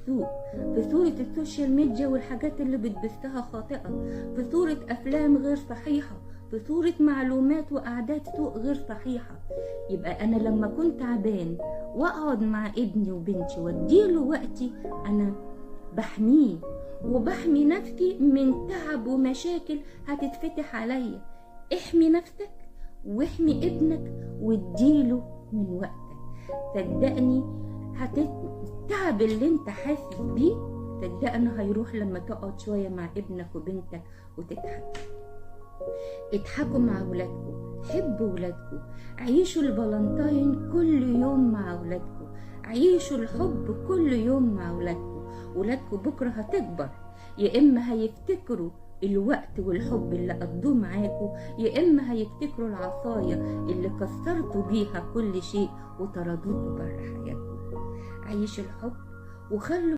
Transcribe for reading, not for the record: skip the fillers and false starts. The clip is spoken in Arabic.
السوء، في صورة السوشيال ميديا والحاجات اللي بتبثها خاطئة، في صورة أفلام غير صحيحة، في صورة معلومات وأعداد سوء غير صحيحة. يبقى أنا لما كنت تعبان وأقعد مع ابني وبنتي وأديله وقتي، أنا بحميه وبحمي نفسي من تعب ومشاكل هتتفتح عليا. احمي نفسك واحمي ابنك واديله من وقتك. صدقني التعب اللي انت حاسس بيه صدقني هيروح لما تقعد شوية مع ابنك وبنتك وتضحك. اضحكوا مع ولادكم، حبوا ولادكم، عيشوا الفالنتاين كل يوم مع ولادكم، عيشوا الحب كل يوم مع ولادكم. ولادكم بكرة هتكبر، يا إما هيفتكروا الوقت والحب اللي قضوه معاكم، يا إما هيفتكروا العصاية اللي كسرتوا بيها كل شيء وطردوكوا بره حياتكم. عيشوا الحب وخلوا